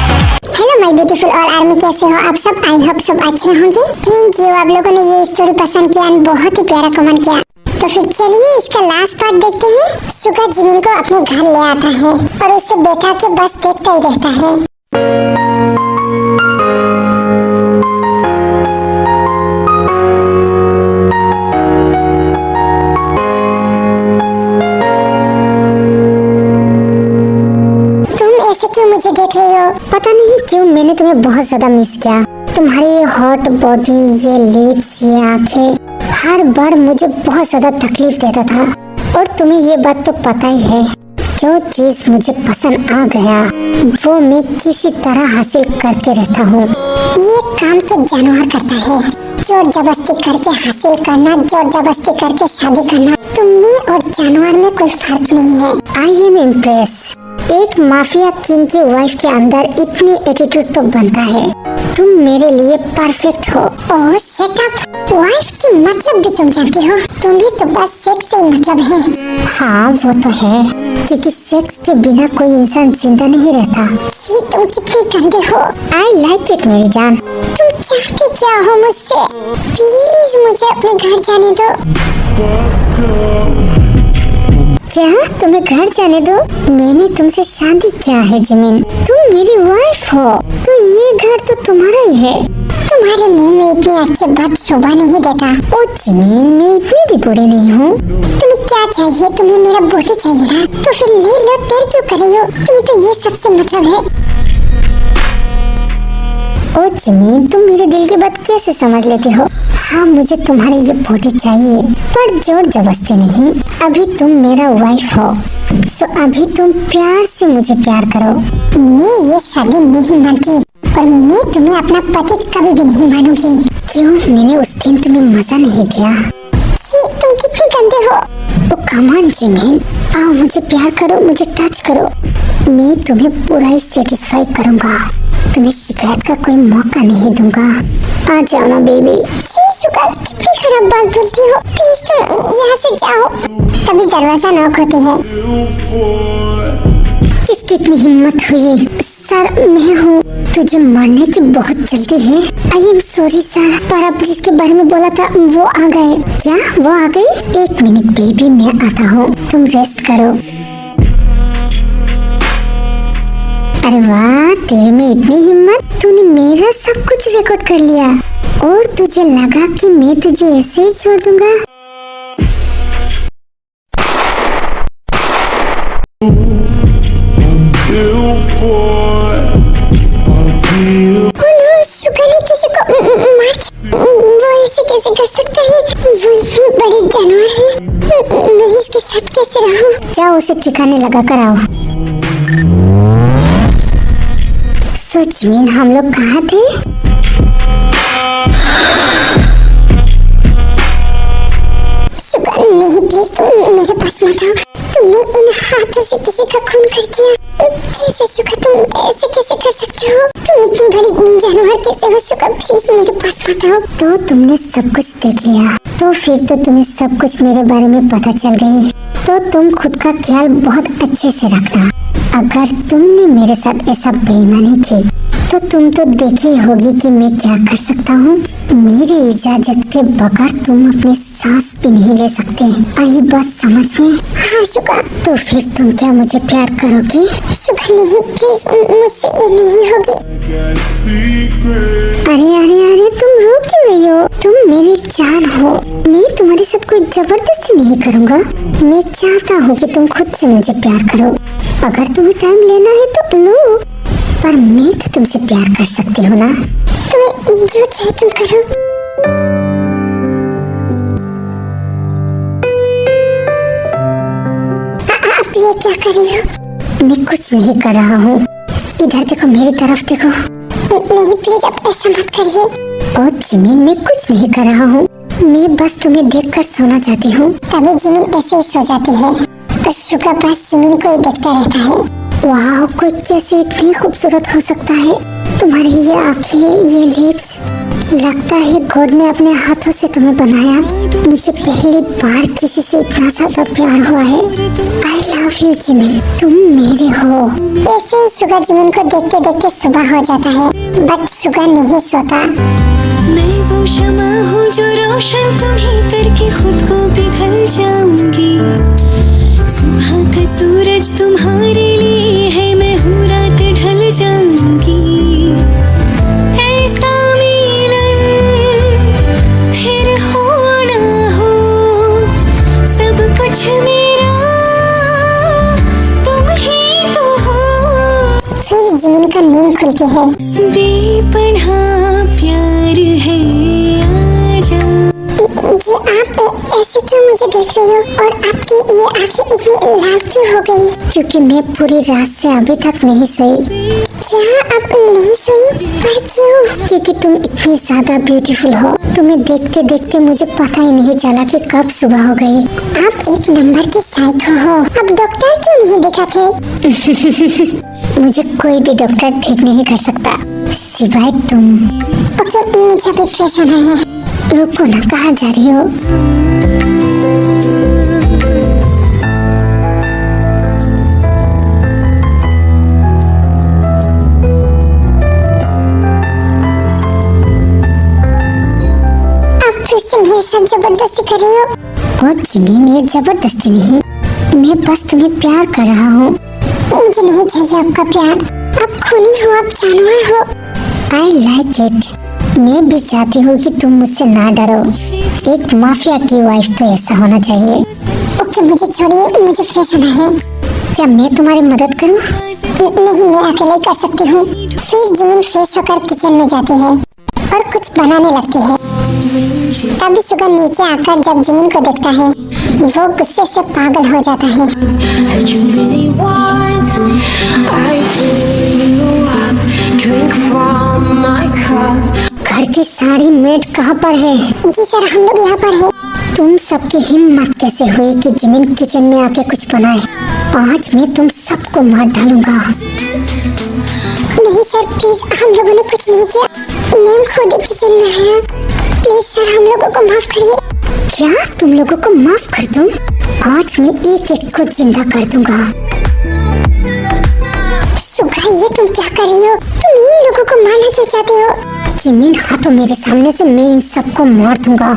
Hello my beautiful all army, कैसे हो आप सब? आई होप सब अच्छे होंगे। थैंक यू, आप लोगों ने ये स्टोरी पसंद किया, बहुत ही प्यारा कमेंट किया। तो फिर चलिए इसका लास्ट पार्ट देखते हैं। सुगा जिमिन को अपने घर ले आता है और उससे बैठा के बस देखता ही रहता है। मुझे देख रही हो? पता नहीं क्यों मैंने तुम्हें बहुत ज्यादा मिस किया। तुम्हारी ये हॉट बॉडी, ये लिप्स, ये आंखें हर बार मुझे बहुत ज्यादा तकलीफ देता था। और तुम्हें ये बात तो पता ही है, जो चीज मुझे पसंद आ गया वो मैं किसी तरह हासिल करके रहता हूँ। ये काम तो जानवर करता है, जोर जबरदस्ती करके हासिल करना, जोर जबरदस्ती करके शादी करना। तुम में और जानवर में कोई फर्क नहीं है। I am impress. एक माफिया किंग की वाइफ के अंदर इतनी एटीट्यूड तो बनता है। तुम मेरे लिए परफेक्ट हो। ओह शट अप, वाइफ की मतलब भी तुम जानती हो? तुम्हें तो बस सेक्स से मतलब है। हाँ वो तो है, क्योंकि सेक्स के बिना कोई इंसान जिंदा नहीं रहता। छी, तुम कितने गंदे हो। आई लाइक इट मेरी जान। तुम चाहते क्या हो मुझसे? प्लीज मुझे अपने घर जाने दो। क्या तुम्हें घर जाने दो? मैंने तुमसे शादी किया है जिमिन, तुम मेरी वाइफ हो, तो ये घर तो तुम्हारा ही है। तुम्हारे मुंह में इतनी अच्छी बात शोभा नहीं देता। ओ जिमिन, मैं इतनी भी बुरी नहीं हूँ। तुम्हें क्या चाहिए? तुम्हें मेरा बॉडी चाहिए ना, तो फिर ले लो, देर क्यों कर रही हो? तुम्हें तो ये सबसे मतलब है। ओ जिमिन, तुम मेरे दिल की बात कैसे समझ लेती हो? हाँ मुझे तुम्हारी ये बॉडी चाहिए, पर जोर जबरदस्ती नहीं। अभी तुम मेरा वाइफ हो, सो अभी तुम प्यार से मुझे प्यार करो। मैं ये शादी नहीं मानती और मैं तुम्हें अपना पति कभी भी नहीं मानूंगी। क्यों? मैंने उस दिन तुम्हें मजा नहीं दिया? तुम कितने गंदे हो। ओ कम ऑन जिमिन, आओ मुझे प्यार करो, मुझे टच करो। मैं तुम्हें पूरा ही सेटिस्फाई करूंगा, तुम्हें शिकायत का कोई मौका नहीं दूंगा। आ जाओ ना बेबी। कितनी खराब बात बोलती हो, प्लीज तुम यहाँ से जाओ। तभी दरवाजा नॉक होती है। किसकी इतनी हिम्मत हुई? सर मैं हूँ। तुझे मरने की बहुत जल्दी है। आई एम सॉरी सर, पारा पुलिस के बारे में बोला था, वो आ गए। क्या वो आ गई? एक मिनट बेबी, मैं आता हूँ, तुम रेस्ट करो। अरे वाह, तेरे में इतनी हिम्मत, तूने मेरा सब कुछ रिकॉर्ड कर लिया और तुझे लगा कि मैं तुझे ऐसे ही छोड़ दूंगा? वो ऐसे कैसे कर सकता है? वो इतनी बड़ी जानवर है, मैं इसके साथ कैसे रहूं? जाओ उसे ठिकाने लगा कर आओ। सो जिमिन, हम लोग कहाँ थे? नहीं प्लीज, तुम मेरे पास मत आओ। तुमने इन हाथों से किसी का खून कर दिया। कैसे शुका, तुम ऐसे कैसे कर सकते हो? तुम इतनी बड़ी जानवर कैसे हो शुका? प्लीज मेरे पास मत आओ। तो तुमने सब कुछ देख लिया, तो फिर तो तुम्हें सब कुछ मेरे बारे में पता चल गई। तो तुम खुद का ख्याल बहुत अच्छे से रखना। अगर तुमने मेरे साथ ऐसा बेईमानी की तो तुम तो देखी होगी कि मैं क्या कर सकता हूँ। मेरी इजाजत के बगैर तुम अपनी सांस भी नहीं ले सकते। आई बात समझ में? हाँ शुका। तो फिर तुम क्या मुझे प्यार करोगे? शुका नहीं, प्लीज मुझसे ये नहीं होगी। अरे अरे अरे, तुम रो क्यों रही हो? तुम मेरी जान हो, मैं तुम्हारे साथ कोई जबरदस्ती नहीं करूँगा। मैं चाहता हूँ कि तुम खुद से मुझे प्यार करो। अगर तुम्हें टाइम लेना है तो लो, पर मैं तो तुमसे प्यार कर सकती हूँ ना। तुम्हें जो चाहे तुम करो। आप ये क्या कर रही हो? मैं कुछ नहीं कर रहा हूँ। इधर देखो, मेरी तरफ देखो। नहीं प्लीज, आप ऐसा मत करिए। ओ जिमिन, मैं कुछ नहीं कर रहा हूँ, मैं बस तुम्हें देखकर सोना चाहती हूँ। तभी जिमिन ऐसे ही सो जाती है और शुका पास जिमिन को ही देखता रहता है। वाह, कोई कैसे इतनी खूबसूरत हो सकता है? तुम्हारी ये आँखें, ये लिप्स, लगता है गॉड ने अपने हाथों से तुम्हें बनाया। मुझे पहली बार किसी से इतना ज्यादा प्यार हुआ है। आई लव यू जिमिन, तुम मेरे हो। ऐसे ही शुगर जिमिन को देखते देखते सुबह हो जाता है, बट शुगर नहीं सोता। मैं वो शमा हूँ जो रोशन तुम्हें करके खुद को पिघल जाऊंगी। सुबह का सूरज तुम्हारे लिए है, मैं हूँ रात ढल जाऊंगी। ऐसा मिलन फिर हो ना हो, सब कुछ मेरा तुम ही तो हो। फिर जिमिन का नींद खुलती है। बेपनाह प्यार है आजा। जी आप ऐसे क्यों मुझे देख रही हो और आपकी ये आंखें इतनी लाल क्यों हो गई? क्योंकि मैं पूरी रात से अभी तक नहीं सोई। क्या आप नहीं सोई? पर क्यों? क्योंकि तुम इतनी ज्यादा ब्यूटीफुल हो। तुम्हें देखते देखते मुझे पता ही नहीं चला कि कब सुबह हो गई। आप एक नंबर के साइको हो। अब डॉक्टर क्यों नहीं दिखाते? मुझे कोई भी डॉक्टर ठीक नहीं कर सकता सिवाय तुम। ओके, मुझे अभी फ्रेश होना है। रुको ना, कहाँ जा रही हो? आप फिर से मेरे साथ जबरदस्ती कर रही हो? ओ जिमिन, ये जबरदस्ती नहीं, मैं बस तुम्हें प्यार कर रहा हूँ। मुझे नहीं चाहिए आपका प्यार। आप खूनी हो, आप जानवर हो। I like it. मैं भी चाहती हूँ कि तुम मुझसे ना डरो। एक माफिया की वाइफ तो ऐसा होना चाहिए। ओके, मुझे छोड़िए, मुझे फ्रेश होना है। क्या मैं तुम्हारी मदद करूँ? नहीं, मैं अकेले कर सकती हूँ। फिर जिमिन फ्रेश होकर किचन में जाती है और कुछ बनाने लगती है। तभी शुगर नीचे आकर जब जिमिन को देखता है, वो गुस्से से पागल हो जाता है। घर की सारी मेड कहाँ पर है? जी सर, हम लोग यहाँ पर है। तुम सबकी हिम्मत कैसे हुई कि जिमिन किचन में आके कुछ बनाए? आज मैं तुम सबको मार डालूंगा। नहीं सर, प्लीज, हम लोगों ने कुछ नहीं किया। मैम खुद ही किचन में आया। प्लीज सर, हम लोगों को माफ करिए। क्या तुम लोगों को माफ कर दूं? आज मैं एक एक को जिंदा कर दूंगा। सुगा, ये तुम क्या कर रही हो? तुम इन लोगों को मारना क्यों चाहती हो? जिमिन, हटो मेरे सामने से, मैं इन सबको मार दूंगा।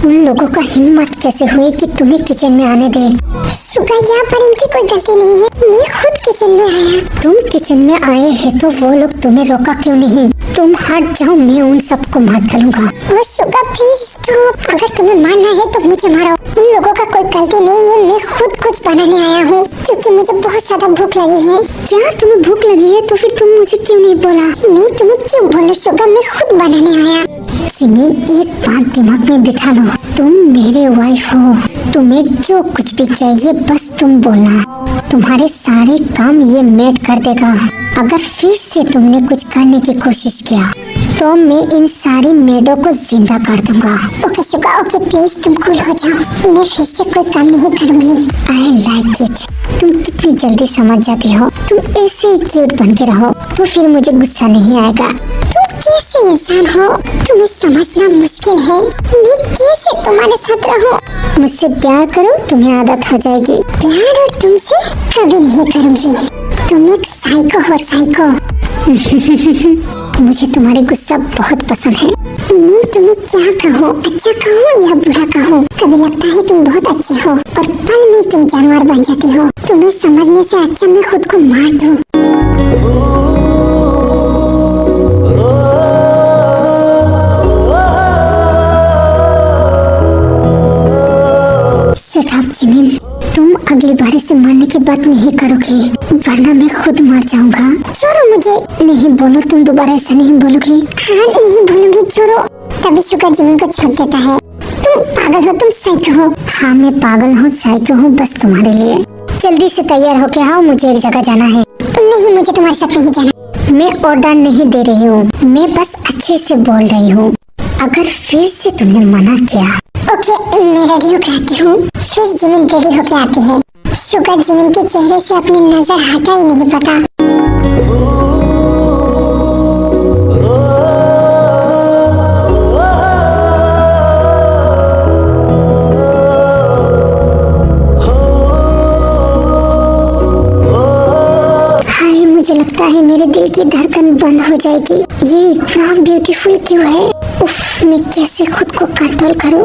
उन लोगों का हिम्मत कैसे हुई कि तुम्हें किचन में आने दे? सुगा, यहाँ पर इनकी कोई गलती नहीं है, मैं खुद किचन में आया। तुम किचन में आए हैं तो वो लोग तुम्हें रोका क्यों नहीं? तुम हट जाओ, मैं उन सबको मार डालूंगा। ओ सुगा, प्लीज स्टॉप। अगर तुम्हें मारना है तो मुझे मारो। उन लोगों का कोई गलती नहीं है, मैं खुद कुछ बनाने आया हूँ क्योंकि मुझे बहुत ज्यादा भूख लगी है। क्या तुम्हें भूख लगी है? तो फिर तुम मुझे क्यों नहीं बोला? मैं तुम्हें क्यों बोलूं सुगा, मैं खुद बनाने आया। जिमिन, एक बात दिमाग में बिठा लो, तुम मेरे वाइफ हो। तुम्हें जो कुछ भी चाहिए बस तुम बोलना, तुम्हारे सारे काम ये मेड कर देगा। अगर फिर से तुमने कुछ करने की कोशिश किया तो मैं इन सारी मेडों को जिंदा कर दूंगा। ओके सुगा, ओके, प्लीज तुम कूल हो जाओ। मैं फिर से कोई काम नहीं करूंगी। I like it. तुम कितनी जल्दी समझ जाती हो। तुम ऐसे ही क्यूट बन के रहो तो फिर मुझे गुस्सा नहीं आएगा। तुम कैसे इंसान हो? तुम्हें समझना मुश्किल है। मैं कैसे तुम्हारे साथ रहूं? मुझसे प्यार करो, तुम्हें आदत हो जाएगी। प्यार और तुमसे कभी नहीं करूंगी। तुम एक साइको हो, साइको। मुझे तुम्हारी गुस्सा बहुत पसंद है। मैं तुम्हें क्या कहूँ, अच्छा कहूँ या बुरा कहूँ? कभी लगता है तुम बहुत अच्छे हो और पल में तुम जानवर बन जाती हो। तुम्हें समझने से अच्छा मैं खुद को मार दूँ। शट अप जिमिन, तुम अगली बार से मरने की बात नहीं करोगी वरना मैं खुद मर जाऊंगा। छोड़ो मुझे। नहीं बोलो, तुम दोबारा ऐसा नहीं बोलोगी। हाँ, नहीं बोलूंगी, छोड़ो। तभी शुगर जिमिन को छोड़ देता है। तुम पागल हो, तुम साइको हो। हाँ, मैं पागल हूँ, साइको हूँ, बस तुम्हारे लिए। जल्दी से तैयार होके आओ, मुझे एक जगह जाना है। नहीं, मुझे तुम्हारे साथ नहीं जाना। मैं ऑर्डर नहीं दे रही हूँ, मैं बस अच्छे से बोल रही हूँ। अगर फिर से तुमने मना किया। ओके, मैं रेडी होके आती हूँ। फिर जिमिन रेडी होके आती है। शुगर जिमिन के चेहरे से अपनी नजर हटा ही नहीं पाता। मुझे लगता है मेरे दिल की धड़कन बंद हो जाएगी। ये इतना ब्यूटीफुल क्यों है? उफ, मैं कैसे खुद को कंट्रोल करूं?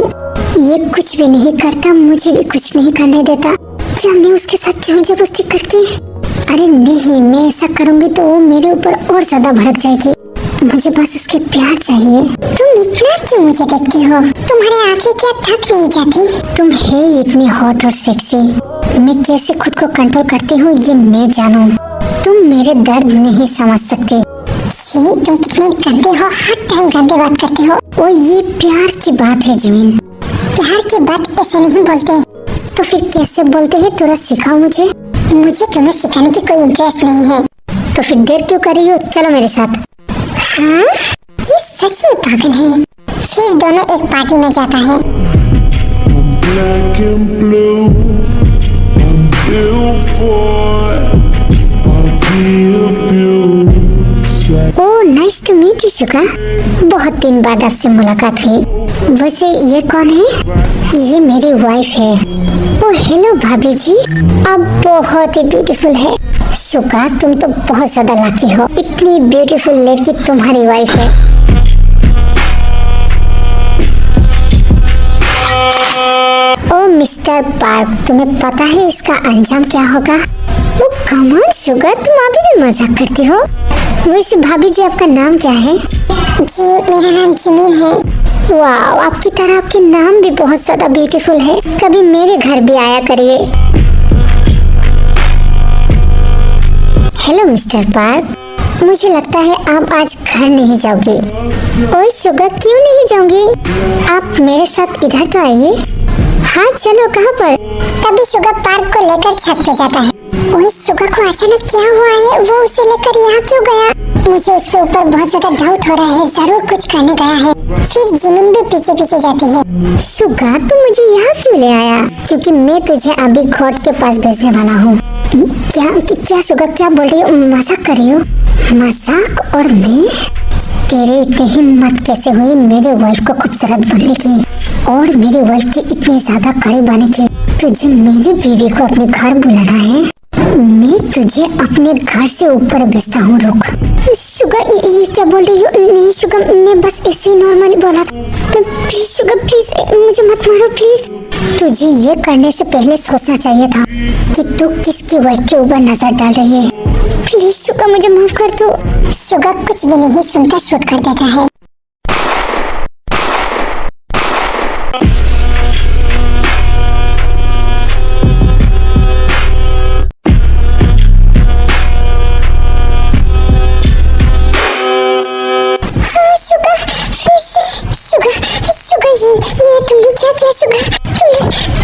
ये कुछ भी नहीं करता, मुझे भी कुछ नहीं करने देता। क्या मैं उसके साथ जोर जबरदस्ती करके? अरे नहीं, मैं ऐसा करूंगी तो वो मेरे ऊपर और ज्यादा भड़क जाएगी। मुझे बस उसके प्यार चाहिए। तुम इतना क्यों मुझे देखती हो? तुम्हारी आंखें क्या थक नहीं जाती? तुम है इतनी हॉट और सेक्सी, मैं कैसे खुद को कंट्रोल करती हूँ ये मैं जानूं। तुम मेरे दर्द नहीं समझ सकते। तुम कितने गंदे हो, हर टाइम गंदे बात करते हो। ओ ये प्यार की बात है जिमिन। प्यार की बात ऐसे नहीं बोलते। तो फिर कैसे बोलते हैं? थोड़ा सिखाओ मुझे। मुझे तुम्हें सिखाने की कोई इंटरेस्ट नहीं है। तो फिर देर क्यों कर रही हो? चलो मेरे साथ। हाँ? ये सच में पागल है। फिर दोनों एक पार्टी में जाता है। Oh nice to meet you Suga. बहुत दिन बाद आपसे मुलाकात हुई। वैसे ये कौन है? ये मेरी वाइफ है। ओह हेलो भाभी जी, आप बहुत ही ब्यूटीफुल है। शुगा तुम तो बहुत ज्यादा लकी हो, इतनी ब्यूटीफुल लड़की तुम्हारी वाइफ है। ओह मिस्टर पार्क, तुम्हें पता है इसका अंजाम क्या होगा? ओ कम ऑन शुगा, तुम अभी भी मजाक करती हो। वैसे भाभी जी आपका नाम क्या है? जी मेरा नाम जिमिन है। वाह, आपकी तरह आपके नाम भी बहुत ज्यादा ब्यूटीफुल है। कभी मेरे घर भी आया करिए। हेलो मिस्टर पार्क, मुझे लगता है आप आज घर नहीं जाओगी। ओए शुगा, क्यों नहीं जाऊंगी? आप मेरे साथ इधर तो आइए। हाँ चलो, कहाँ पर? तभी शुगा पार्क को लेकर छत पे जाता है। ओए शुगा को अचानक क्या हुआ है? वो उसे लेकर यहाँ क्यों गया? मुझे उसके ऊपर बहुत ज्यादा डाउट हो रहा है, जरूर कुछ करने गया है। फिर जिमिन भी पीछे पीछे जाती है। शुगा तू मुझे यहाँ क्यों ले आया? क्योंकि मैं तुझे अभी गॉड के पास भेजने वाला हूँ। क्या शुगा, क्या बोल रही हो? मजाक कर रही हो? मजाक? और मैं? तेरे इतनी हिम्मत कैसे हुई मेरे वाइफ को खूबसूरत बनने की और मेरी वाइफ की इतनी ज्यादा करीब आने की? तुझे मेरी बीवी को अपने घर बुलाना है? मैं तुझे अपने घर से ऊपर भेजता हूँ। रुक शुगा, ये क्या बोल रही हो? नहीं शुगा, मैं बस ऐसे ही नॉर्मली बोला था। प्लीज शुगा, प्लीज मुझे मत मारो प्लीज। तुझे ये करने से पहले सोचना चाहिए था कि तू किसकी वाइफ के ऊपर नजर डाल रही है। प्लीज शुगा, मुझे माफ कर दो। शुगा कुछ भी नहीं सुनता शूट कर देता है। ये तुमने क्या किया शुगा?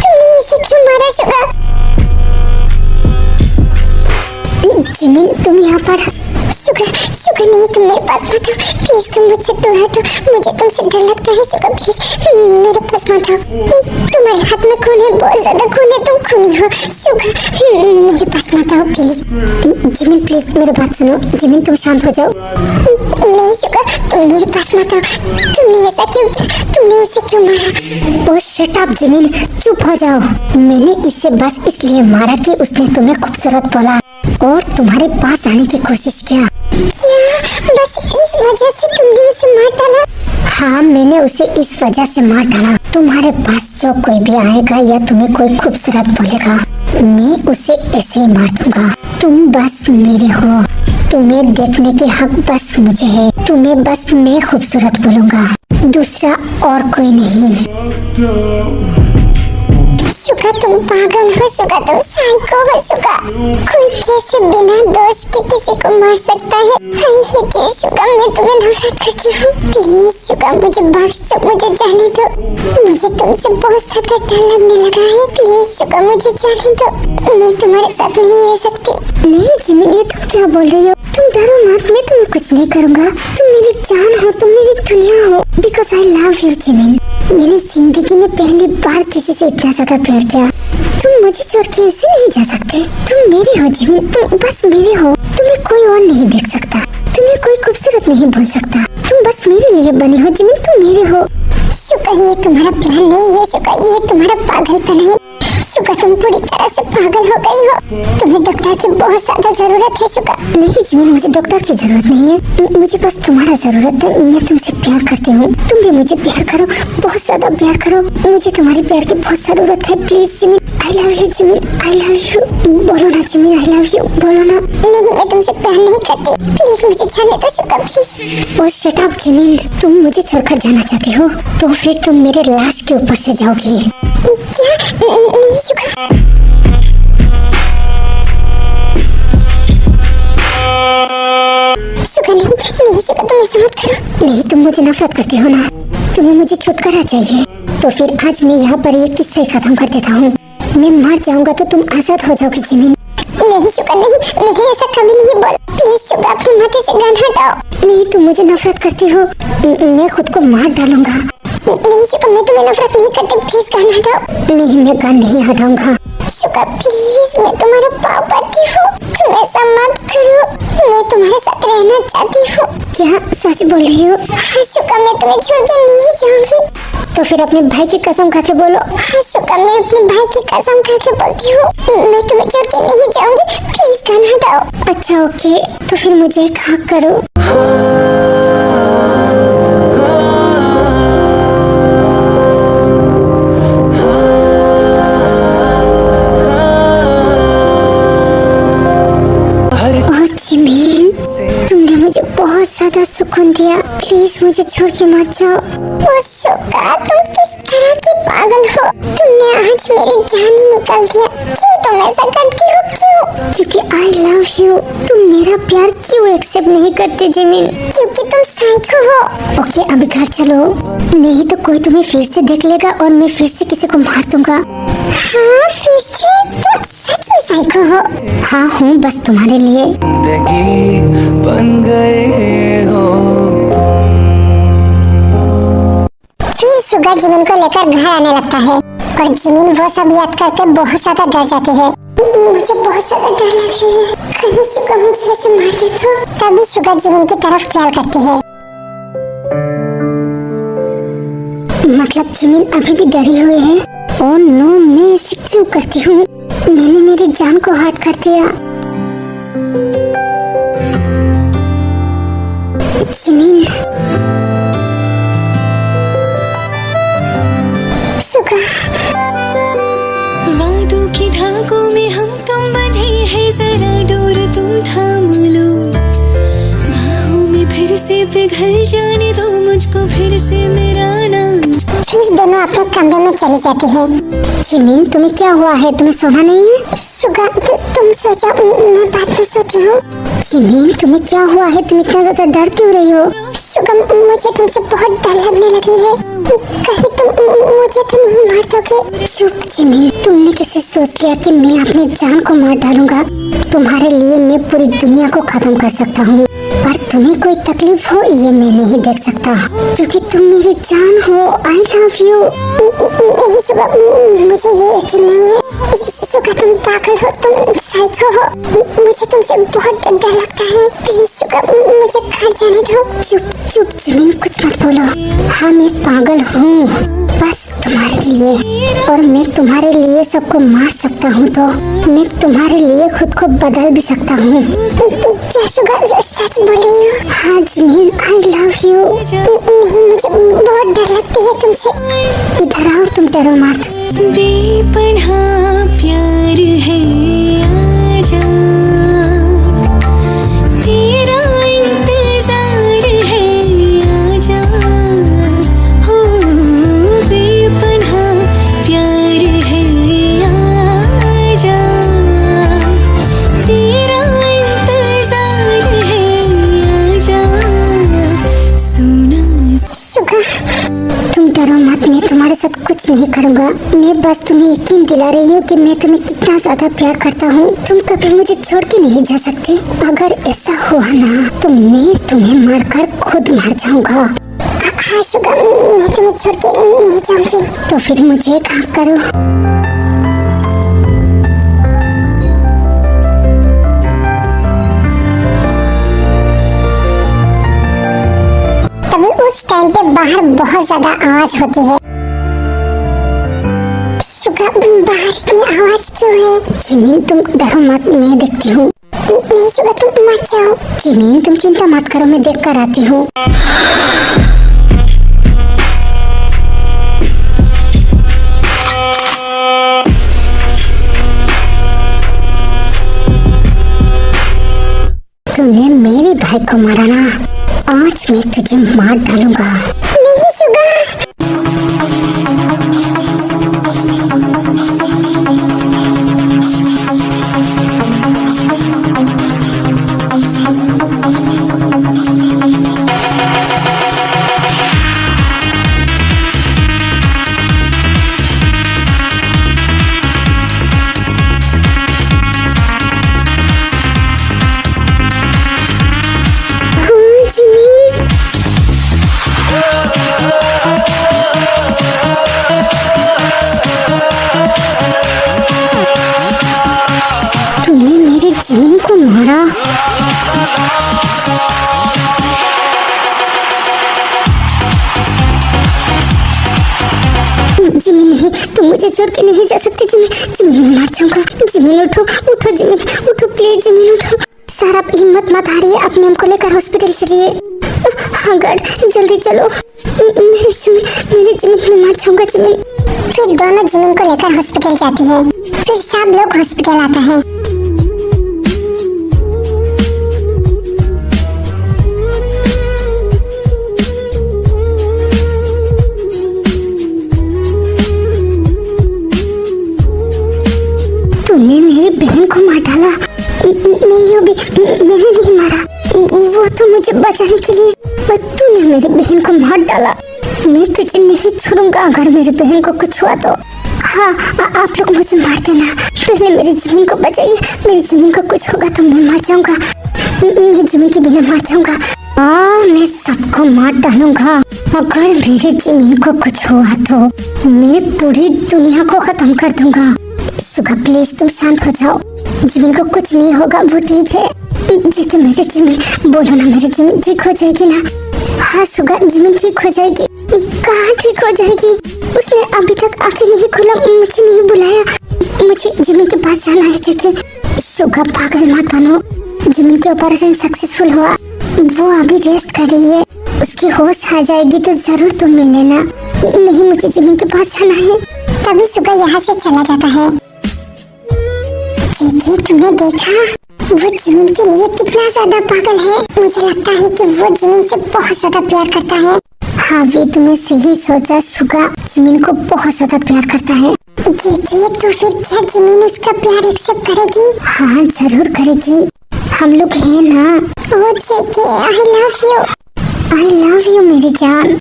तुमने इसे क्यों मारा शुगा? जिमिन तुम यहाँ पर? शुगा नहीं, तुम मेरे पास मत आओ प्लीज। तुम मुझसे दूर हटो, मुझे तुमसे डर लगता है शुगा। प्लीज मेरे पास मत आओ। तुम्हारे हाथ में खून है, बहुत ज्यादा खून है, तुम खूनी हो शुगा। मेरे पास मत आओ प्लीज। जिमिन प्लीज मेरी बात सुनो। जिमिन तुम शांत हो जाओ। नहीं शुगा, तुम मेरे पास मत आओ। तुमने ऐसा क्यों किया? तुमने उसे क्यों मारा? ओह शट अप जिमिन, चुप हो जाओ। मैंने इसे बस इसलिए मारा कि उसने तुम्हें खूबसूरत बोला और तुम्हारे पास आने की कोशिश किया। क्या बस इस वजह से तुमने उसे मार डाला? हाँ, मैंने उसे इस वजह से मार डाला। तुम्हारे पास जो कोई भी आएगा या तुम्हें कोई खूबसूरत बोलेगा, मैं उसे ऐसे ही मार दूंगा। तुम बस मेरे हो, तुम्हें देखने की हक बस मुझे है। तुम्हें बस मैं खूबसूरत बोलूंगा, दूसरा और कोई नहीं। शुगा तुम पागल हो शुगा, तुम साइको हो शुगा। कोई कैसे बिना दोष के किसी को मार सकता है? शुगा मैं तुम्हें नफरत करती हूँ। प्लीज शुगा मुझे बख्श दो, मुझे जाने दो। मुझे तुमसे बहुत ज्यादा डर लगने लगा है। प्लीज शुगा मुझे जाने दो, मैं तुम्हारे साथ नहीं रह सकती। नहीं जिमिन, ये तुम क्या बोल रही हो? तुम डरो मत, मैं तुम्हें कुछ नहीं करूँगा। तुम मेरी जान हो, तुम मेरी दुनिया हो। Because I love you Jimin. मैंने जिंदगी में पहली बार किसी से इतना ज्यादा प्यार किया। तुम मुझे छोड़ के ऐसे नहीं जा सकते। तुम मेरे हो जिमिन, तुम बस मेरे हो। तुम्हें कोई और नहीं देख सकता, तुम्हें कोई खूबसूरत नहीं बोल सकता। तुम बस मेरे लिए बने हो जिमिन, तुम मेरे हो। शुगा ये तुम्हारा प्लान नहीं है शुगा, ये तुम्हारा पागलपन है। शुगा तुम पूरी तरह से पागल हो गई हो। तुम्हें डॉक्टर की बहुत ज्यादा जरूरत है शुगा। नहीं जिमिन, मुझे डॉक्टर की जरूरत नहीं है, मुझे बस तुम्हारा जरूरत है। मैं तुमसे प्यार करती हूँ, तुम भी मुझे प्यार करो, बहुत ज्यादा प्यार करो। मुझे तुम्हारे प्यार की बहुत जरूरत है। Please Jimin, I love you Jimin, I love you. बोलो ना जिमिन, आई लव यू, बोलो ना। नहीं, मैं तुमसे प्यार नहीं करती, प्लीज मुझे जाने दो Suga, please. Oh shut up Jimin, तुम मुझे छोड़कर जाना चाहती हो तो फिर तुम मेरे लाश के ऊपर से जाओगी। क्या? नहीं शुगा। शुगा नहीं शुगा, तुम ऐसा मत करो। नहीं, तुम मुझे नफरत करती हो ना, तुम्हें मुझे छुटकारा चाहिए। तो फिर आज मैं यहाँ पर ये किस्से खत्म कर देता हूँ। मैं मर जाऊंगा तो तुम आजाद हो जाओगी जिमिन। नहीं शुगा नहीं, मुझे ऐसा कभी नहीं बोला। प्लीज शुगा, अपने माथे से गन हटाओ। नहीं, तुम मुझे नफरत करती हो, मैं खुद को मार डालूंगा। नहीं शुगा, मैं तुम्हें नफरत नहीं करती, प्लीज गन हटाओ। नहीं, मैं गन नहीं हटाऊंगा। शुगा प्लीज, मैं तुम्हारा पाँव पड़ती हूँ, तुम ऐसा मत करो, मैं तुम्हारे साथ रहना चाहती हूँ। क्या सच बोल रही हो? हाँ शुगा, मैं तुम्हें छोड़ के नहीं जाऊंगी। तो फिर अपने भाई की कसम खा के बोलो। हाँ शुगा, मैं अपने भाई की कसम खा के बोलती हूँ, मैं तुम्हें छोड़ के नहीं जाऊंगी, प्लीज गन हटाओ। अच्छा ओके, तो फिर मुझे एक हक करो। जिमिन, तुमने मुझे बहुत ज्यादा सुकून दिया, प्लीज मुझे छोड़ के मत जाओ। ओ शुगा, तुम किस तरह की पागल हो, तुमने आज मेरी जान ही निकाल दिया। क्यों तुम ऐसा करती हो, क्यों? क्योंकि आई लव यू। तुम मेरा प्यार क्यों एक्सेप्ट नहीं करते जिमिन? क्योंकि तुम साइको हो। ओके, अभी घर चलो, नहीं तो कोई तुम्हें फिर से देख लेगा और मैं फिर से किसी को मार दूंगा। हाँ फिर से? तुम सच में साइको हो? हाँ हूँ, बस तुम्हारे लिए। जिंदगी बन गए हो। फिर शुगा जिमिन को लेकर घर आने लगता है और जिमिन वो सब याद करके बहुत ज्यादा डर जाती है। मुझे बहुत ज्यादा डर लग रही है, कहीं शुगा मुझे ऐसे मार दे तो। तभी शुगा जिमिन की तरफ ख्याल करती है। मतलब जिमिन अभी भी डरी हुई है। ओह नो, मैं ऐसे क्यों करती हूँ? मैंने मेरी जान को हर्ट कर दिया। Jimin, Suga. वादों की धागों में हम तुम बंधे हैं, जरा डोर तुम थाम लो, बाहों में फिर से पिघल जाने दो मुझको, फिर से मेरा नाम। फिर दोनों अपने कमरे में चली जाती है। जिमिन, तुम्हें क्या हुआ है? तुम्हें सोना नहीं है? शुगा, तुम सो जाओ, मैं बाद में सोती हूँ। जिमिन, तुम्हें क्या हुआ है? तुम इतना ज्यादा डर क्यों रही हो? शुगा, मुझे तुमसे बहुत डर लगने लगी है, कहीं तुम मुझे तो नहीं मार दोगे? चुप जिमिन, तुमने कैसे सोच लिया कि मैं अपनी जान को मार डालूंगा? तुम्हारे लिए मैं पूरी दुनिया को खत्म कर सकता हूँ, पर तुम्हें कोई तकलीफ हो ये मैं नहीं देख सकता, क्योंकि तुम मेरी जान हो। आई लव यू। नहीं शुगा, मुझे ये यकीन नहीं है। शुगा, तुम पागल हो, तुम साइको हो, मुझे तुमसे बहुत डर लगता है। प्लीज शुगा, मुझे घर जाने दो। चुप चुप जिमिन, कुछ मत बोलो। हाँ मैं पागल हूँ, बस तुम्हारे लिए, और मैं तुम्हारे लिए सबको मार सकता हूँ, तो मैं तुम्हारे लिए खुद को बदल भी सकता हूँ। क्या शुगा, सच बोल रही हो? हाँ जिमिन, आई लव यू। नहीं, मुझे बहुत डर लगती है तुमसे। इधर आओ, तुम डरो मत। बेपनाह प्यार है, आजा, तेरा इंतजार है, आजा, हो बेपनाह प्यार है, आजा, तेरा इंतजार है, आजा, सुना। शुगा, तुम डरो मत, मैं तुम्हारे साथ कुछ नहीं करूँगा। मैं बस तुम्हें यकीन दिला रही हूँ कि मैं तुम्हें कितना ज्यादा प्यार करता हूँ। तुम कभी मुझे छोड़ के नहीं जा सकते। अगर ऐसा हुआ ना तो मैं तुम्हें मारकर खुद मर जाऊंगा। हाँ शुगा, मैं तुम्हें छोड़ के नहीं जाऊंगी। तो फिर मुझे एक हक करो। तभी उस टाइम पे बाहर बहुत ज्यादा आवाज होती है। शुगा, बाहर इतनी आवाज क्यों है? जिमिन तुम डरो मत, मैं देखती हूँ। नहीं सुगा, तुम मत जाओ। जिमिन तुम चिंता मत करो, मैं देख कर आती हूँ। तूने मेरे भाई को मारा ना, आज मैं तुझे मार डालूंगा। नहीं सुगा। तूने मेरे जिमिन को मारा। जिमिन नहीं, तुम मुझे छोड़ के नहीं जा सकते। जिमिन, जिमिन मैं मर जाऊंगा। जिमिन उठो, उठो जिमिन, उठो प्लीज जिमिन उठो। सर आप हिम्मत मत हारिए, अपने हमको लेकर हॉस्पिटल चलिए। हाँ गार्ड जल्दी चलो। मेरे जिमिन मैं मर जाऊंगा। जिमिन। फिर दोनों जिमिन को लेकर हॉस्पिटल जाती है। फिर सब लोग हॉस्पिटल आता है। तूने मेरी बहन को मार डाला। नहीं अभी मैंने नहीं मारा, वो तो मुझे बचाने के लिए। पर तूने मेरी बहन को मार डाला। मैं तुझे नहीं छोड़ूंगा अगर मेरी बहन को कुछ हुआ तो। हाँ आप लोग मुझे मार देना, पहले मेरी जमीन को बचाइए। मेरी जमीन को कुछ होगा तो मैं मर जाऊंगा। मैं जमीन के बिना मर जाऊंगा। मैं सबको मार डालूंगा। अगर मेरी जमीन को कुछ हुआ तो मैं पूरी दुनिया को खत्म कर दूंगा। सुगा प्लीज तुम शांत हो जाओ। जमीन को कुछ नहीं होगा, वो ठीक है। जी मेरी जमीन, बोलो ना मेरी जमीन ठीक हो जाएगी ना? हाँ सुगा जमीन ठीक हो जाएगी। कहाँ ठीक हो जाएगी? उसने अभी तक आंखें नहीं खोला, मुझे नहीं बुलाया। मुझे जमीन के पास जाना है जाके। सुगा पागल मत बनो। जमीन के ऑपरेशन सक्सेसफुल हुआ, वो अभी रेस्ट कर रही है। उसकी होश आ जाएगी तो जरूर तुम मिल लेना। नहीं मुझे जमीन के पास जाना है। तभी सुगा यहाँ से चला जाता है। जी तुमने देखा वो जिमिन के लिए कितना ज्यादा पागल है। मुझे लगता है कि वो जिमिन से बहुत ज्यादा प्यार करता है। हाँ वे तुमने सही सोचा सुगा, जिमिन को बहुत ज्यादा प्यार करता है। जी तो फिर क्या जिमिन उसका प्यार एक्सेप्ट करेगी? हाँ जरूर करेगी, हम लोग हैं ना। ओ जी आई लव यू मेरी जान।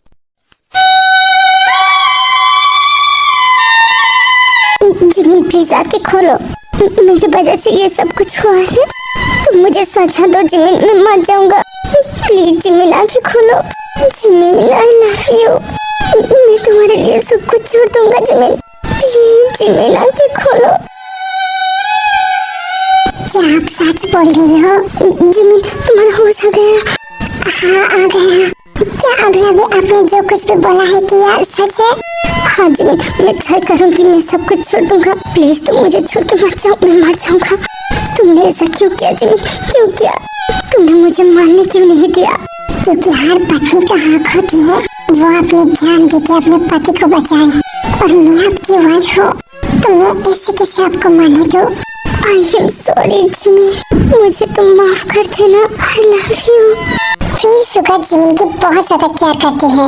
जिमिन प्लीज आके खोलो, मेरी वजह से ये सब कुछ हुआ है। तुम मुझे सजा दो जिमिन, मैं मर जाऊंगा। प्लीज जिमिन आके खोलो। जिमिन आई लव यू, मैं तुम्हारे लिए सब कुछ छोड़ दूंगा जिमिन। प्लीज जिमिन आके खोलो। क्या आप सच बोल रही हो? जिमिन तुम्हारा होश आ गया? हाँ आ गया। क्या अभी आपने जो कुछ भी बोला है किया सच है? हाँ जिमिन मैं ट्राई करूंगी, मैं सब कुछ छोड़ दूंगा। प्लीज तुम मुझे छोड़ के मत जाओ, मैं मर जाऊंगा। तुमने ऐसा क्यों किया जिमिन, क्यों किया? तुमने मुझे मारने क्यों नहीं दिया? क्योंकि हर पत्नी का हक होती है वो अपनी जान देके अपने पति को बचाए, और मैं आपकी वाइफ हूँ तो मैं ऐसे कैसे आपको मारने दूँ? आई एम सॉरी जिमिन, मुझे तुम माफ कर देना। आई लव यू। फिर सुगा जिमिन की बहुत ज्यादा केयर करती है।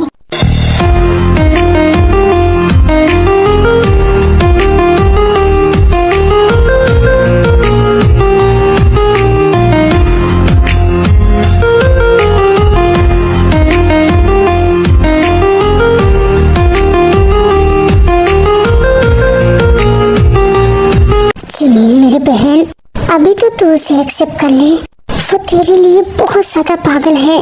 जिमिन मेरी बहन, अभी तो तू उसे एक्सेप्ट कर ले, वो तेरे लिए बहुत ज्यादा पागल है।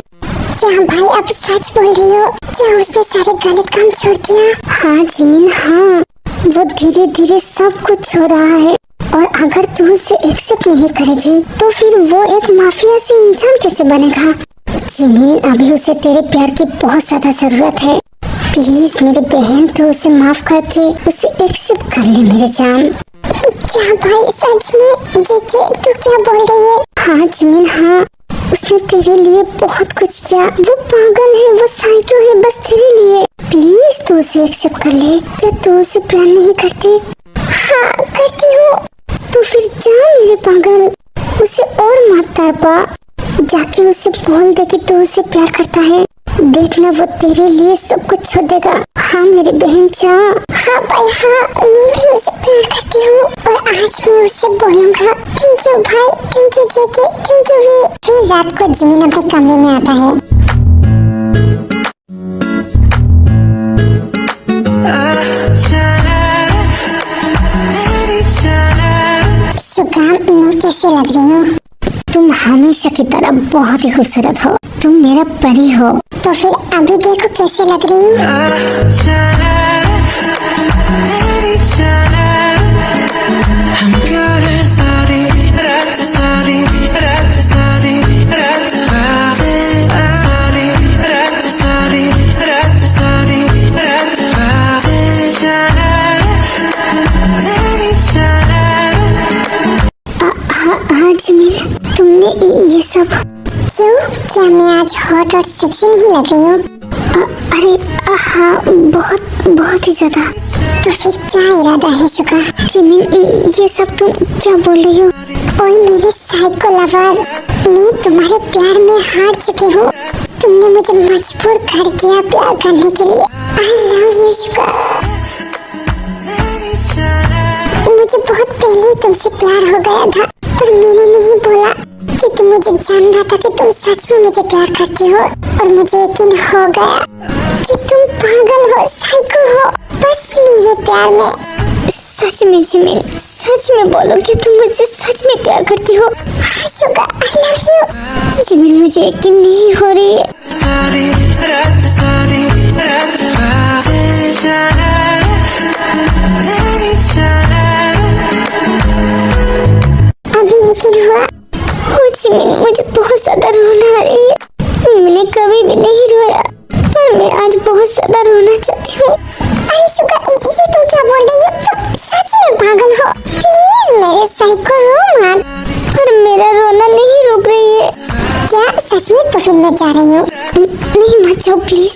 क्या भाई आप सच बोल रही हो? क्या उसने सारे गलत काम छोड़ दिया? हाँ जिमिन हाँ, वो धीरे धीरे सब कुछ छोड़ रहा है। और अगर तू उसे एक्सेप्ट नहीं करेगी तो फिर वो एक माफिया से इंसान कैसे बनेगा? जिमिन अभी उसे तेरे प्यार की बहुत ज्यादा जरूरत है। प्लीज मेरी बहन तू उसे माफ करके उसे एक्सेप्ट कर ले मेरी जान। क्या भाई सच में? जेके तू क्या बोल रही है? हाँ जिमिन हाँ, उसने तेरे लिए बहुत कुछ किया। वो पागल है, वो साइको है, बस तेरे लिए। प्लीज तू उसे एक्सेप्ट कर ले। क्या तू उसे प्यार नहीं करती? हाँ करती हूँ। तो फिर जा मेरे पागल, उसे और मत तड़पा। जाके उसे बोल दे कि तू उसे प्यार करता है। देखना वो तेरे लिए सब कुछ छोड़ देगा। हाँ मेरी बहन जा। हाँ भाई हाँ, मैं भी उसे प्यार करती हूँ और आज मैं उससे बोलूँगा। थैंक यू भाई, thank you JK, thank you V. फिर रात को जिमिन अपने कमरे में आता है। सुगा, मैं कैसे लग रही हूँ? तुम हमेशा की तरह बहुत ही खूबसूरत हो। तुम मेरा परी हो। तो फिर अभी देखो कैसे लग रही हूँ। जिमिन, तुमने ये सब क्यों? क्या मैं आज हॉट और सेक्सी नहीं लग रही हूँ? अरे हाँ, बहुत ही ज्यादा। तो फिर क्या इरादा है सुगा? जिमिन, ये सब तुम क्या बोल रही हो? ओए मेरे साइको लवर, मैं तुम्हारे प्यार में हार चुकी हूँ। तुमने मुझे मजबूर कर दिया प्यार करने के लिए। आई लव यू सुगा। मुझे बहुत पहले ही तुमसे प्यार हो गया था, पर मैंने नहीं बोला क्योंकि मुझे जानना था कि तुम सच में मुझे प्यार करती हो। और मुझे यकीन हो गया कि तुम पागल हो, साइको हो, बस मेरे प्यार में। सच में जिमिन, सच में बोलो कि तुम मुझसे सच में प्यार करती हो। हाँ सुगा, आई लव यू। जिमिन, मुझे यकीन नहीं हो रही है। अभी यकीन हुआ? हो जिमिन, मुझे बहुत ज्यादा रोना आ रही है। मैंने कभी भी नहीं रोया, पर मैं आज बहुत ज्यादा रोना चाहती हूँ। अरे सुगा, ये तुम क्या बोल रही हो? तुम सच में पागल हो? प्लीज मेरे साइको रो मत। पर मेरा रोना नहीं रुक रही है। क्या सच में? तो फिर मैं जा रही हूँ। नहीं मत जाओ प्लीज।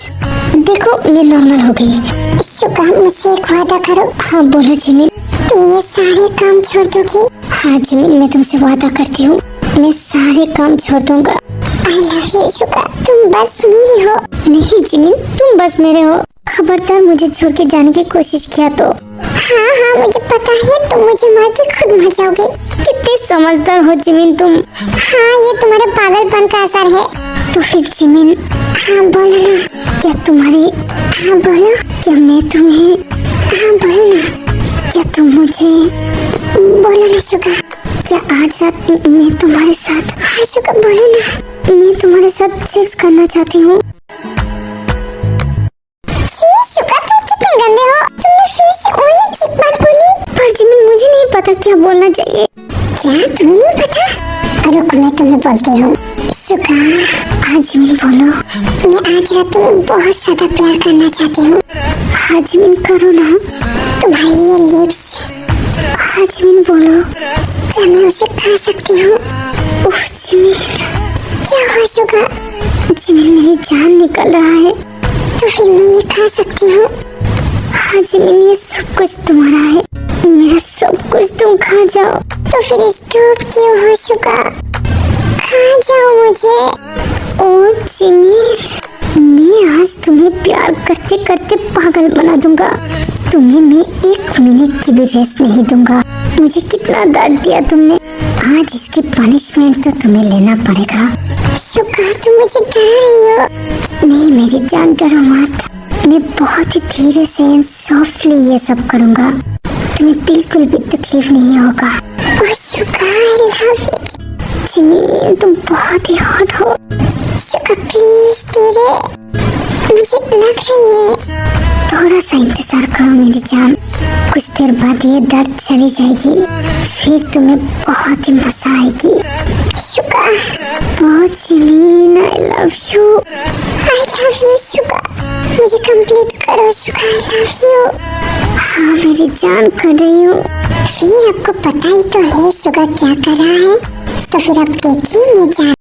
देखो मैं नॉर्मल हो गई। सुगा, मुझसे एक वादा करो। हाँ बोलो जिमिन। तुम ये सारे काम छोड़ दोगी? हाँ जिमिन, मैं तुमसे वादा करती हूँ, मैं सारे काम छोड़ दूंगा। आई लव यू सुगा, तुम बस मेरी हो। नहीं जिमिन, तुम बस मेरे हो। खबरदार मुझे छोड़ के जाने की कोशिश किया तो। हाँ हाँ मुझे पता है, तुम मुझे मार के खुद मर जाओगे। कितने समझदार हो जिमिन तुम। हाँ ये तुम्हारे पागलपन का असर है। तो फिर जिमिन, हाँ बोलो ना। क्या तुम्हारी? हाँ बोलो। क्या मैं तुम्हें? हाँ बोलो ना। क्या तुम मुझे? बोलो ना सुगा। क्या आज रात मैं तुम्हारे साथ? हाँ सुगा बोलो ना। मैं तुम्हारे साथ सेक्स करना चाहती हूँ। सुगा तुम कितने गंदे हो। तुमने फिर से वही चीप बात बोली। पर जिमिन मुझे नहीं पता क्या बोलना चाहिए। क्या तुम्हें नहीं पता? रुको मैं तुम्हें बोलती हूँ। सुगा, हाँ जिमिन बोलो। मैं आज रात तुम्हें बहुत ज्यादा प्यार करना चाहती हूँ। हाँ जिमिन करो ना। तुम्हारी ये लिप्स। हाँ जिमिन बोलो। क्या मैं उसे खा सकती हूँ? उफ जिमिन, क्या हुआ सुगा? जिमिन मेरी जान निकल रहा है। तो फिर मैं ये खा सकती हूँ? हाँ जिमिन, ये सब कुछ तुम्हारा है। मेरा सब कुछ तुम खा जाओ। तो फिर स्टॉप क्यों हो सुगा? खा जाओ मुझे। ओ जिमिन, मैं आज तुम्हें प्यार करते करते पागल बना दूंगा। तुम्हें मैं एक मिनट की भी रेस्ट नहीं दूंगा। मुझे कितना दर्द दिया तुमने, आज इसकी पनिशमेंट तो तुम्हें लेना पड़ेगा। सुगा तुम मुझे डरा रही हो। नहीं मेरी जान, डरो मत। मैं बहुत ही धीरे से एंड सॉफ्टली ये सब करूंगा। तुम्हें बिल्कुल भी तकलीफ नहीं होगा। ओह सुगा, आई लव यू। जिमिन तुम बहुत ही हॉट हो। सुगा प्लीज तेरे, मुझे लग रही है। थोड़ा सा इंतजार करो मेरी जान, कुछ देर बाद ये दर्द चली जाएगी, फिर तुम्हें बहुत ही मजा आएगी। Suga, oh Jimin I love you. I love you Suga, मुझे कंप्लीट करो सुगा, आई लव यू। हाँ मेरी जान कर रही हूँ। फिर आपको पता ही तो है शुगर क्या कर रहा है, तो फिर आप देखिए मैं जा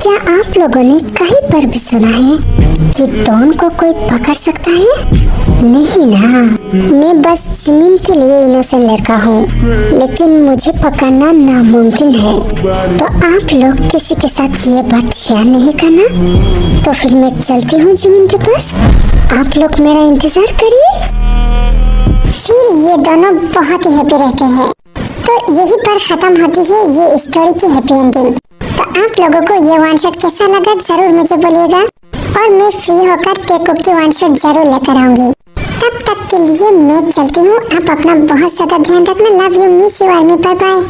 क्या आप लोगों ने कहीं पर भी सुना है कि डॉन को कोई पकड़ सकता है? नहीं ना, मैं बस जिमिन के लिए इनोसेंट लड़का हूँ, लेकिन मुझे पकड़ना नामुमकिन है। तो आप लोग किसी के साथ ये बात शेयर नहीं करना। तो फिर मैं चलती हूँ जिमिन के पास, आप लोग मेरा इंतजार करिए। फिर ये दोनों बहुत ही हैप्पी रहते हैं। तो यही पर खत्म होती है ये स्टोरी की हैप्पी एंडिंग। तो आप लोगों को ये वन शॉट कैसा लगा जरूर मुझे बोलिएगा, और मैं फ्री होकर टेकअप की वन शॉट जरूर लेकर आऊंगी। तब तक के लिए मैं चलती हूँ, आप अपना बहुत ज्यादा ध्यान रखना। Love you, miss you army, bye bye.